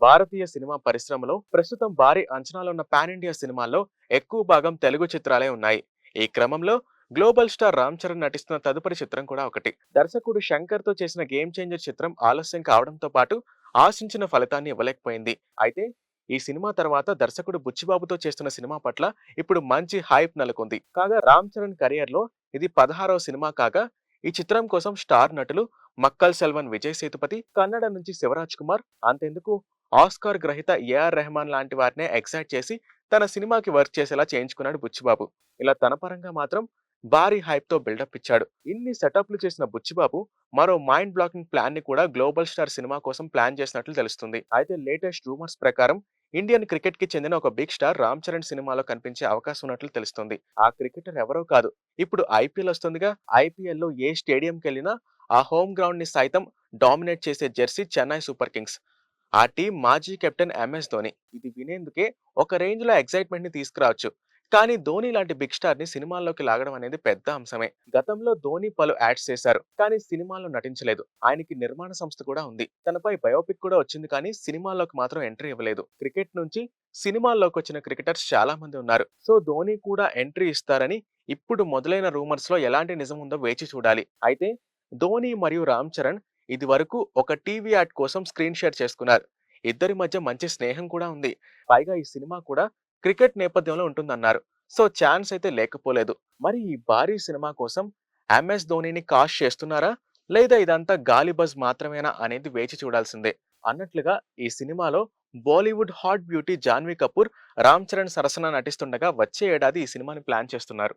భారతీయ cinema పరిశ్రమలో ప్రస్తుతం భారీ అంచనాలున్న పాన్ ఇండియా సినిమాల్లో ఎక్కువ భాగం తెలుగు చిత్రాలే ఉన్నాయి. ఈ క్రమంలో గ్లోబల్ స్టార్ రామ్ చరణ్ నటిస్తున్న తదుపరి చిత్రం కూడా ఒకటి. దర్శకుడు శంకర్ తో చేసిన గేమ్ చేంజర్ చిత్రం ఆలస్యం కావడంతో పాటు ఆశించిన ఫలితాన్ని ఇవ్వలేకపోయింది. అయితే ఈ సినిమా తర్వాత దర్శకుడు బుచ్చిబాబుతో చేస్తున్న సినిమా పట్ల ఇప్పుడు మంచి హైప్ నెలకొంది. కాగా రామ్ చరణ్ కెరియర్ లో ఇది 16వ సినిమా కాగా ఈ చిత్రం కోసం స్టార్ నటులు మక్కల్ సెల్వన్ విజయ్ సేతుపతి, కన్నడ నుంచి శివరాజ్ కుమార్, అంతెందుకు ఆస్కార్ గ్రహీత ఏఆర్ రెహమాన్ లాంటి వారినే ఎక్సైట్ చేసి తన సినిమాకి వర్క్ చేసేలా చేయించుకున్నాడు బుచ్చిబాబు. ఇలా తన పరంగా మాత్రం భారీ హైప్ తో బిల్డప్ ఇచ్చాడు. ఇన్ని సెటప్లు చేసిన బుచ్చిబాబు మరో మైండ్ బ్లాకింగ్ ప్లాన్ ని కూడా గ్లోబల్ స్టార్ సినిమా కోసం ప్లాన్ చేసినట్లు తెలుస్తుంది. అయితే లేటెస్ట్ రూమర్స్ ప్రకారం ఇండియన్ క్రికెట్ కి చెందిన ఒక బిగ్ స్టార్ రామ్ చరణ్ సినిమాలో కనిపించే అవకాశం ఉన్నట్లు తెలుస్తుంది. ఆ క్రికెటర్ ఎవరో కాదు, ఇప్పుడు ఐపీఎల్ వస్తుందిగా, ఐపీఎల్ లో ఏ స్టేడియంకి వెళ్ళినా ఆ హోమ్ గ్రౌండ్ ని సైతం డామినేట్ చేసే జెర్సీ చెన్నై సూపర్ కింగ్స్. ఆ టీం మాజీ కెప్టెన్ ఎంఎస్ ధోని. ఇది వినేందుకే ఒక రేంజ్ లో ఎక్సైట్మెంట్ ని తీసుకురావచ్చు. కానీ ధోని లాంటి బిగ్ స్టార్ ని సినిమాల్లోకి లాగడం అనేది పెద్ద అంశమే. గతంలో ధోని పలు యాడ్స్ చేశారు, కానీ సినిమాల్లో నటించలేదు. ఆయనకి నిర్మాణ సంస్థ కూడా ఉంది. తనపై బయోపిక్ కూడా వచ్చింది, కానీ సినిమాల్లోకి మాత్రం ఎంట్రీ ఇవ్వలేదు. క్రికెట్ నుంచి సినిమాల్లోకి వచ్చిన క్రికెటర్స్ చాలా మంది ఉన్నారు. సో ధోని కూడా ఎంట్రీ ఇస్తారని ఇప్పుడు మొదలైన రూమర్స్ లో ఎలాంటి నిజం ఉందో వేచి చూడాలి. అయితే ధోని మరియు రామ్ చరణ్ ఇది వరకు ఒక టీవీ యాడ్ కోసం స్క్రీన్ షేర్ చేసుకున్నారు. ఇద్దరి మధ్య మంచి స్నేహం కూడా ఉంది. పైగా ఈ సినిమా కూడా క్రికెట్ నేపథ్యంలో ఉంటుందన్నారు. సో ఛాన్స్ అయితే లేకపోలేదు. మరి ఈ భారీ సినిమా కోసం ఎంఎస్ ధోనిని కాస్ట్ చేస్తున్నారా, లేదా ఇదంతా గాలి బజ్ మాత్రమేనా అనేది వేచి చూడాల్సిందే. అన్నట్లుగా ఈ సినిమాలో బాలీవుడ్ హాట్ బ్యూటీ జాన్వీ కపూర్ రామ్ చరణ్ సరసన నటిస్తుండగా వచ్చే ఏడాది ఈ సినిమాని ప్లాన్ చేస్తున్నారు.